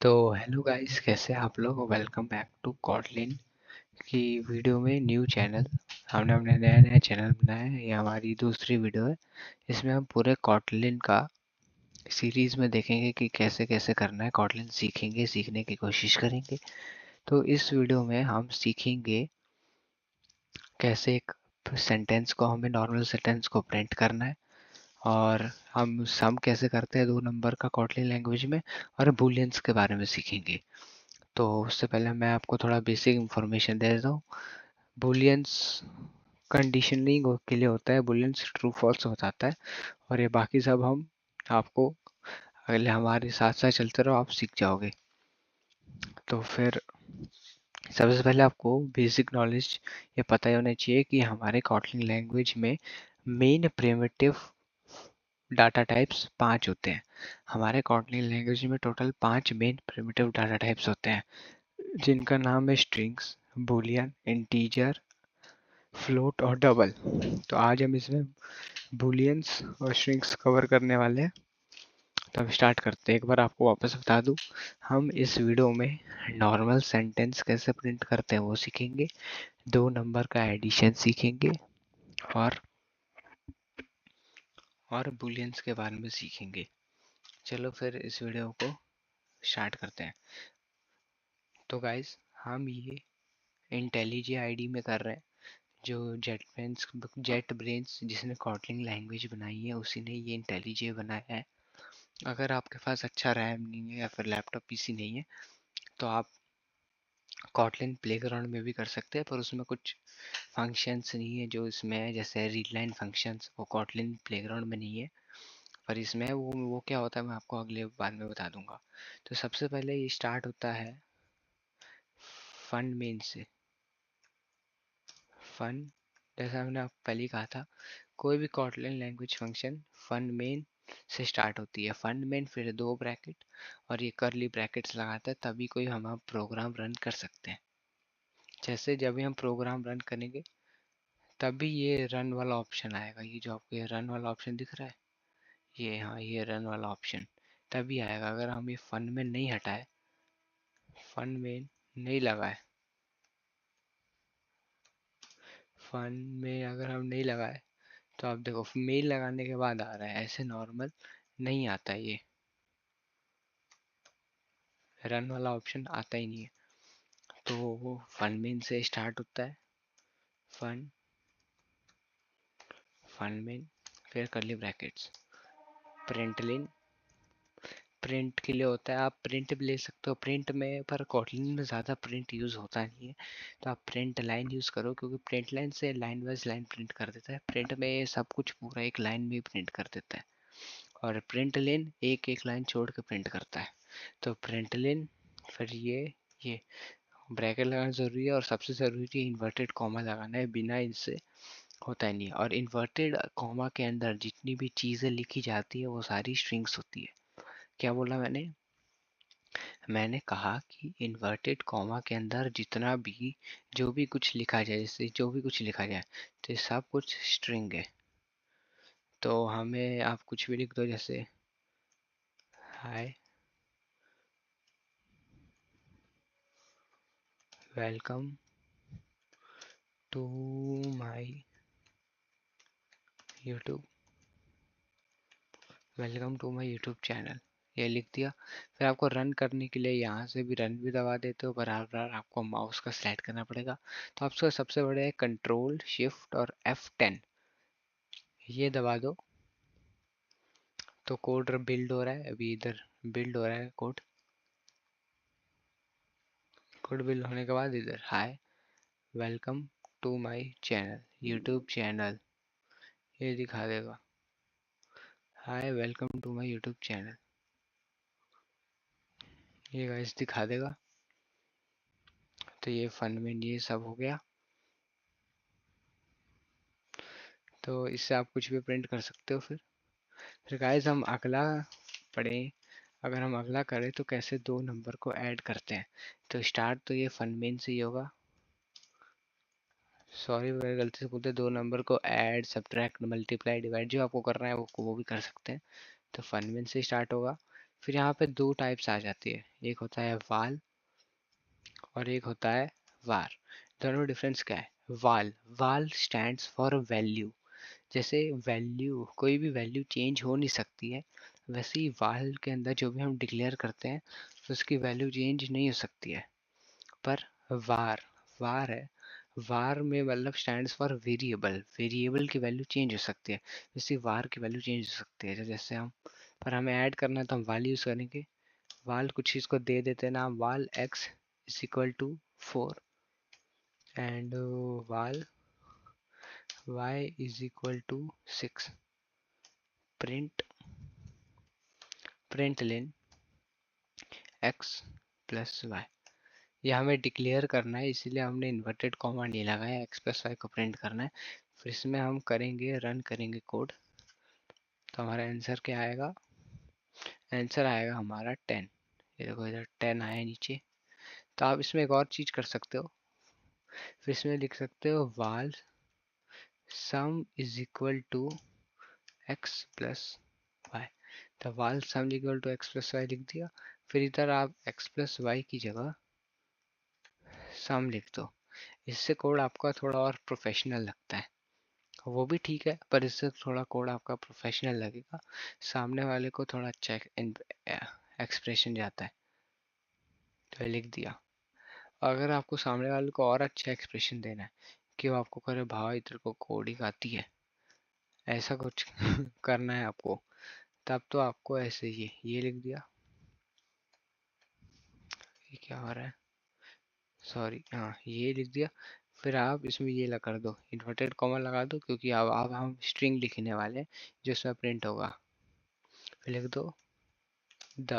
तो hello guys, कैसे आप लोग। वेलकम बैक टू कॉटलिन की वीडियो में न्यू चैनल। हमने अपने नया नया चैनल बनाया है। ये हमारी दूसरी वीडियो है। इसमें हम पूरे कॉटलिन का सीरीज़ में देखेंगे कि कैसे कैसे करना है। कॉटलिन सीखेंगे, सीखने की कोशिश करेंगे। तो इस वीडियो में हम सीखेंगे कैसे एक सेंटेंस को, हमें नॉर्मल सेंटेंस को प्रिंट करना है, और हम सम कैसे करते हैं 2 नंबर का कॉटलिन लैंग्वेज में, और बूलियंस के बारे में सीखेंगे। तो उससे पहले मैं आपको थोड़ा बेसिक इंफॉर्मेशन दे देता हूँ। बूलियंस कंडीशनिंग के लिए होता है। बूलियंस ट्रू फॉल्स बताता है, और ये बाकी सब हम आपको अगले हमारे साथ साथ चलते रहो, आप सीख जाओगे। तो फिर सबसे पहले आपको बेसिक नॉलेज ये पता ही होना चाहिए कि हमारे कॉटलिन लैंग्वेज में मेन प्रिमिटिव डाटा टाइप्स 5 होते हैं। हमारे कॉटलिन लैंग्वेज में total 5 main primitive data types होते हैं, जिनका नाम है स्ट्रिंग्स, बूलियन, इंटीजर, फ्लोट और डबल। तो आज हम इसमें बूलियंस और स्ट्रिंग्स कवर करने वाले हैं। तो हम स्टार्ट करते हैं। एक बार आपको वापस बता दूं, हम इस वीडियो में नॉर्मल सेंटेंस कैसे प्रिंट करते हैं वो सीखेंगे, 2 नंबर का एडिशन सीखेंगे, और बूलियंस के बारे में सीखेंगे। चलो फिर इस वीडियो को स्टार्ट करते हैं। तो गाइस, हम ये इंटेलिजे आईडी में कर रहे हैं। जो जेट ब्रेन्स जिसने कॉटलिन लैंग्वेज बनाई है, उसी ने ये इंटेलिजे बनाया है। अगर आपके पास अच्छा रैम नहीं है या फिर लैपटॉप पीसी नहीं है, तो आप कॉटलिन प्लेग्राउंड में भी कर सकते हैं, पर उसमें कुछ फंक्शंस नहीं है जो इसमें है, जैसे रीडलाइन फंक्शंस, वो कॉटलिन प्लेग्राउंड में नहीं है। पर इसमें वो क्या होता है, मैं आपको अगले बाद में बता दूंगा। तो सबसे पहले ये स्टार्ट होता है फन मेन से। फन, जैसा हमने आपको पहले ही कहा था, कोई भी Kotlin language function fun main से स्टार्ट होती है। फन मेन फिर 2 ब्रैकेट और ये करली ब्रैकेट्स लगाता है, तभी कोई हम प्रोग्राम रन कर सकते हैं। जैसे जब भी हम प्रोग्राम रन करेंगे, तभी ये रन वाला ऑप्शन आएगा। ये जो आपको ये रन वाला ऑप्शन दिख रहा है, ये, हाँ, ये रन वाला ऑप्शन तभी आएगा। अगर हम ये फन में नहीं हटाए, फन में नहीं लगाए, फन में अगर हम नहीं लगाए, तो आप देखो मेल लगाने के बाद आ रहा है, ऐसे नॉर्मल नहीं आता है। ये रन वाला ऑप्शन आता ही नहीं है। तो वो फन मेन से स्टार्ट होता है। फन, फन मेन, फिर करली ब्रैकेट्स, प्रिंटलिन, प्रिंट के लिए होता है। आप प्रिंट भी ले सकते हो प्रिंट में, पर कॉटलिन में ज़्यादा प्रिंट यूज़ होता नहीं है, तो आप प्रिंट लाइन यूज़ करो, क्योंकि प्रिंट लाइन से लाइन वाइज लाइन प्रिंट कर देता है। प्रिंट में सब कुछ पूरा एक लाइन में प्रिंट कर देता है, और प्रिंट लाइन एक एक लाइन छोड़ के प्रिंट करता है। तो प्रिंट लाइन, फिर ये ब्रैकेट लगाना ज़रूरी है, और सबसे ज़रूरी है इन्वर्टेड कॉमा लगाना है, बिना इनसे होता ही नहीं है। और इन्वर्टेड कॉमा के अंदर जितनी भी चीज़ें लिखी जाती है वो सारी स्ट्रिंग्स होती है। क्या बोला मैंने? मैंने कहा कि इन्वर्टेड कॉमा के अंदर जितना भी, जो भी कुछ लिखा जाए, जैसे जो भी कुछ लिखा जाए, तो ये सब कुछ स्ट्रिंग है। तो हमें आप कुछ भी लिख दो, जैसे hi, welcome to my YouTube, welcome to my YouTube channel, ये लिख दिया। फिर आपको रन करने के लिए यहाँ से भी रन भी दबा देते हो, पर आपको माउस का सेलेक्ट करना पड़ेगा। तो आपको सबसे बड़े है कंट्रोल शिफ्ट और F10, ये दबा दो। तो कोड बिल्ड हो रहा है अभी, इधर बिल्ड हो रहा है कोड। कोड बिल्ड होने के बाद इधर hi, welcome to my channel, YouTube channel, ये दिखा देगा। Hi, welcome to my YouTube channel, ये गाइस दिखा देगा। तो ये फन में ये सब हो गया। तो इससे आप कुछ भी प्रिंट कर सकते हो। फिर गाइस हम अगला पढ़ें। अगर हम अगला करें तो कैसे 2 नंबर को ऐड करते हैं। तो स्टार्ट तो ये फन मेन से ही होगा। सॉरी, मैं गलती से बोलते 2 नंबर को ऐड, सब्ट्रैक्ट, मल्टीप्लाई, डिवाइड, जो आपको करना है वो भी कर सकते हैं। तो फन मेन से स्टार्ट होगा। फिर यहाँ पे दो टाइप्स आ जाती है, एक होता है वाल और एक होता है वार। दोनों में डिफरेंस क्या है? वाल, वाल स्टैंड्स फॉर वैल्यू। जैसे वैल्यू, कोई भी वैल्यू चेंज हो नहीं सकती है, वैसे ही वाल के अंदर जो भी हम डिक्लेयर करते हैं तो उसकी वैल्यू चेंज नहीं हो सकती है। पर वार, वार है, वार में मतलब स्टैंड्स फॉर वेरिएबल, वेरिएबल की वैल्यू चेंज हो सकती है, जैसे वार की वैल्यू चेंज हो सकती है। जैसे हम, पर हमें ऐड करना है तो हम वाल यूज़ करेंगे। वाल कुछ चीज़ को दे देते हैं ना, val x is equal to 4 and val y is equal to 6। Print, print lane x plus Y, ये हमें डिक्लेयर करना है, इसीलिए हमने इन्वर्टेड कॉमा नहीं लगाया, x प्लस वाई को प्रिंट करना है। फिर इसमें हम करेंगे, रन करेंगे कोड, तो हमारा आंसर क्या आएगा? आंसर आएगा हमारा 10। ये देखो इधर 10 आया नीचे। तो आप इसमें एक और चीज़ कर सकते हो, फिर इसमें लिख सकते हो val sum is equal to x plus y. तो val sum equal to x plus y लिख दिया, फिर इधर आप x प्लस वाई की जगह सम लिख दो। इससे कोड आपका थोड़ा और प्रोफेशनल लगता है, वो भी ठीक है, पर इससे थोड़ा कोड आपका प्रोफेशनल लगेगा, सामने वाले को थोड़ा अच्छा एक्सप्रेशन जाता है। तो ये लिख दिया। अगर आपको सामने वाले को और अच्छा एक्सप्रेशन देना है कि वो आपको करे भाई तेरे को कोडिंग आती है, ऐसा कुछ करना है आपको, तब तो आपको ऐसे ये लिख दिया। ये क्या हो रहा है, सॉरी, हाँ ये लिख दिया। फिर आप इसमें ये लगा कर दो, इन्वर्टेड कॉमा लगा दो, क्योंकि अब हम स्ट्रिंग लिखने वाले हैं जो इसमें प्रिंट होगा। फिर लिख दो the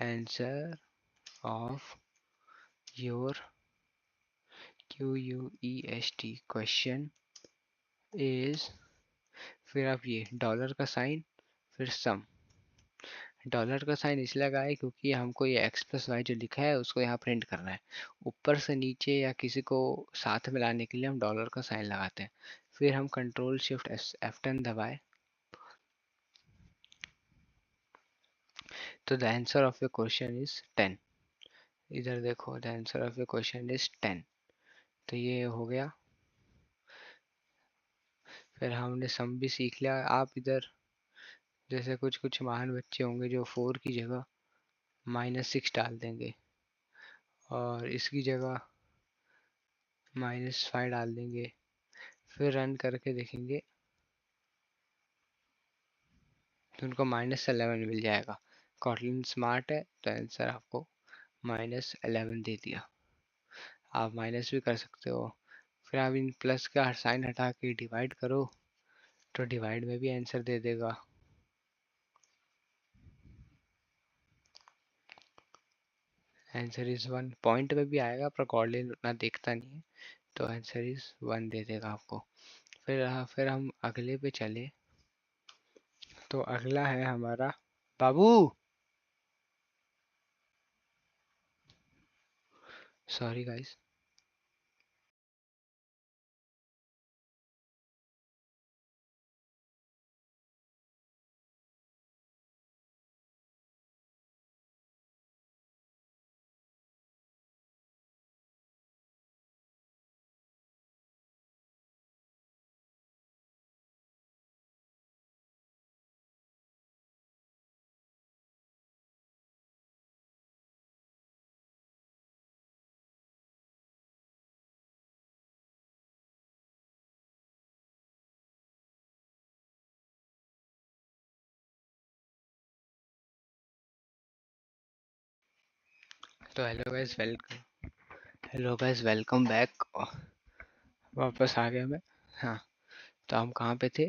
answer of your QUEST question is, फिर आप ये डॉलर का साइन, फिर सम। डॉलर का साइन इसलिए लगाए क्योंकि हमको ये x प्लस वाई जो लिखा है उसको यहाँ प्रिंट करना है, ऊपर से नीचे या किसी को साथ में लाने के लिए हम डॉलर का साइन लगाते हैं। फिर हम कंट्रोल शिफ्ट F10 दबाए, तो the answer of your question is 10। इधर देखो, the answer of your question is 10। तो ये हो गया। फिर हमने सम भी सीख लिया। आप इधर जैसे कुछ कुछ महान बच्चे होंगे जो 4 की जगह -6 डाल देंगे और इसकी जगह -5 डाल देंगे, फिर रन करके देखेंगे तो उनको -11 मिल जाएगा। कॉटलिन स्मार्ट है तो आंसर आपको -11 दे दिया। आप माइनस भी कर सकते हो, फिर आप इन प्लस का साइन हटा के डिवाइड करो तो डिवाइड में भी आंसर दे देगा। आंसर इज 1, पॉइंट में भी आएगा पर कॉर्डिनेट उतना देखता नहीं है, तो आंसर इज 1 दे देगा आपको। फिर हम अगले पे चले, तो अगला है हमारा बाबू, सॉरी गाइस। तो हेलो गाइस वेलकम बैक। वापस आ गया मैं। हाँ, तो हम कहाँ पे थे?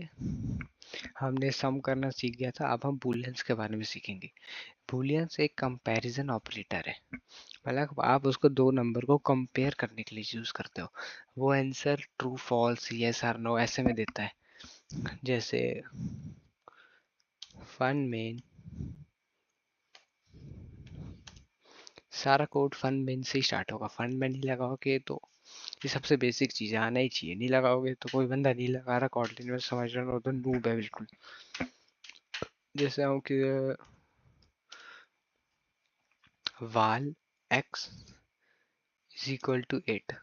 हमने सम करना सीख गया था, अब हम बूलियंस के बारे में सीखेंगे। बूलियंस एक कंपैरिजन ऑपरेटर है, मतलब आप उसको दो नंबर को कंपेयर करने के लिए यूज करते हो। वो आंसर ट्रू फॉल्स यस और नो ऐसे में देता है। जैसे फन मेन, सारा कोड फन मेन से ही स्टार्ट होगा। फन में नहीं लगाओगे तो, ये सबसे बेसिक चीज़ है, आना ही चाहिए। नहीं लगाओगे तो कोई बंदा नहीं लगा रहा कॉटलिन में, समझ रहे हो तो नूब है बिल्कुल। जैसे हम कि वाल x इज इक्वल टू 8।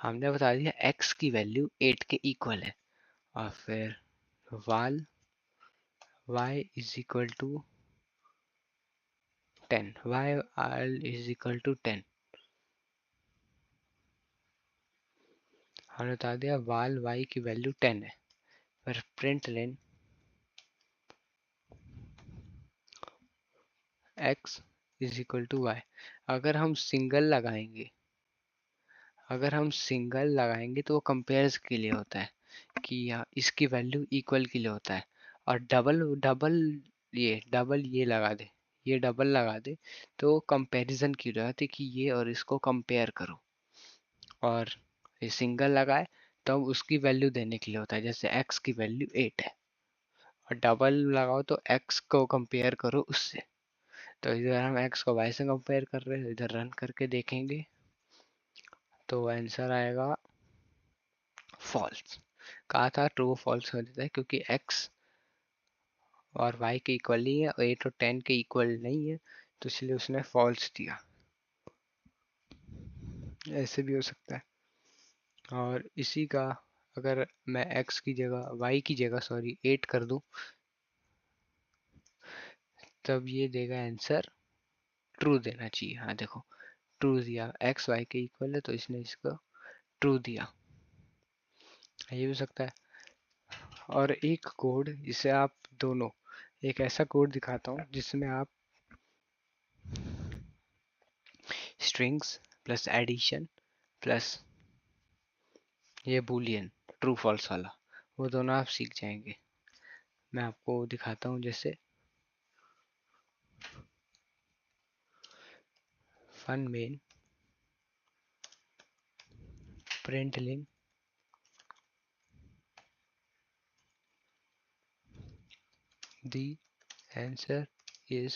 हमने बता दिया x की वैल्यू 8 के इक्वल है, और फिर val y is equal to 10, y is equal to 10। हमने बता दिया वाल y की वैल्यू 10 है, पर print lane x is equal to y। अगर हम सिंगल लगाएंगे तो वो कंपेयर्स के लिए होता है कि इसकी वैल्यू इक्वल के लिए होता है, और डबल डबल ये डबल लगा दे तो कंपैरिजन की जरूरत है कि ये और इसको कंपेयर करो। और ये सिंगल लगाए तो उसकी वैल्यू देने के लिए होता है, जैसे x की वैल्यू 8 है, और डबल लगाओ तो x को कंपेयर करो उससे। तो इधर हम x को y से कंपेयर कर रहे हैं, इधर रन करके देखेंगे तो आंसर आएगा फॉल्स। कहा था ट्रू फॉल्स हो जाता है क्योंकि x और y के इक्वल नहीं है और 8 और 10 के इक्वल नहीं है, तो इसलिए उसने फॉल्स दिया। ऐसे भी हो सकता है। और इसी का अगर मैं x की जगह y की जगह 8 कर दूं, तब ये देगा आंसर ट्रू देना चाहिए। हाँ देखो, ट्रू दिया, x y के इक्वल है तो इसने इसको ट्रू दिया। ये भी हो सकता है। और एक कोड जिसे आप दोनों, एक ऐसा कोड दिखाता हूँ जिसमें आप स्ट्रिंग्स प्लस एडिशन प्लस ये बूलियन ट्रू फॉल्स वाला, वो दोनों आप सीख जाएंगे। मैं आपको दिखाता हूँ, जैसे fun main println the answer is,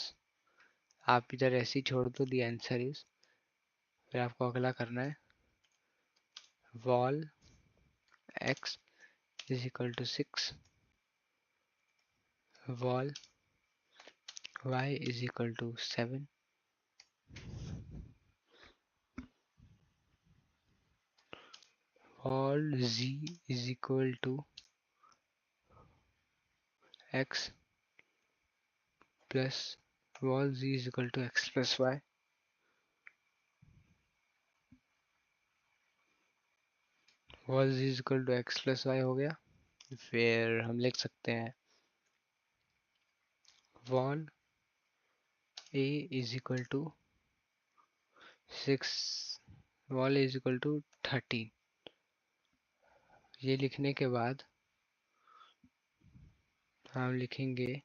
आप इधर ऐसे ही छोड़ दो दी आंसर इज, फिर आपको अगला करना है val x is equal to 6, val y is equal to 7, val z is equal to x plus val z is equal to x plus y, val z is equal to x plus y हो गया। फिर हम लिख सकते हैं val a is equal to 6, val is equal to 13। ये लिखने के बाद हम लिखेंगे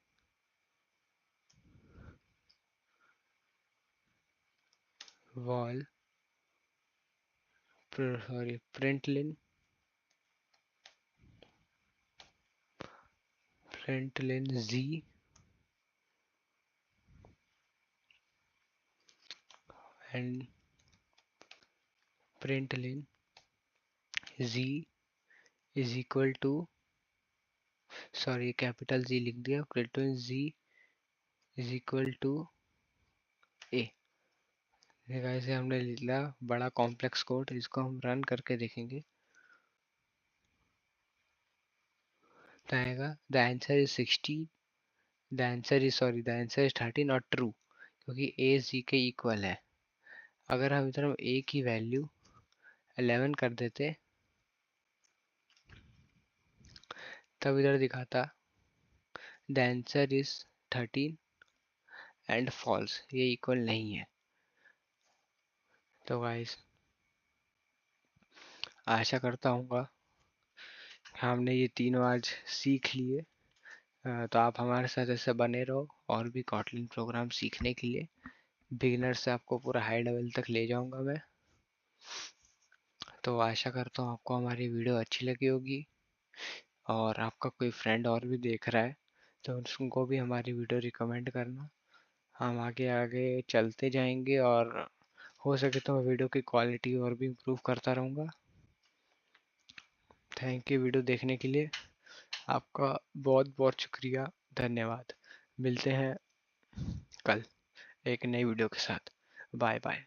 val println z and println z is equal to, capital Z लिख दिया, println z is equal to a। ऐसे हमने लिखा बड़ा कॉम्प्लेक्स कोड, इसको हम रन करके देखेंगे तो आएगा the answer is 16, the answer is 13 और ट्रू, क्योंकि a z के इक्वल है। अगर हम इधर a की वैल्यू 11 कर देते तब इधर दिखाता the answer is 13 and false, ये इक्वल नहीं है। तो गाइस आशा करता हूँ हमने ये तीनों आज सीख लिए। तो आप हमारे साथ ऐसे बने रहो, और भी कॉटलिन प्रोग्राम सीखने के लिए बिगिनर से आपको पूरा हाई लेवल तक ले जाऊंगा मैं। तो आशा करता हूँ आपको हमारी वीडियो अच्छी लगी होगी, और आपका कोई फ्रेंड और भी देख रहा है तो उनको भी हमारी वीडियो रिकमेंड करना। हम आगे आगे चलते जाएंगे, और हो सके तो मैं वीडियो की क्वालिटी और भी इम्प्रूव करता रहूँगा। थैंक यू वीडियो देखने के लिए, आपका बहुत बहुत शुक्रिया, धन्यवाद। मिलते हैं कल। एक नई वीडियो के साथ। Bye bye.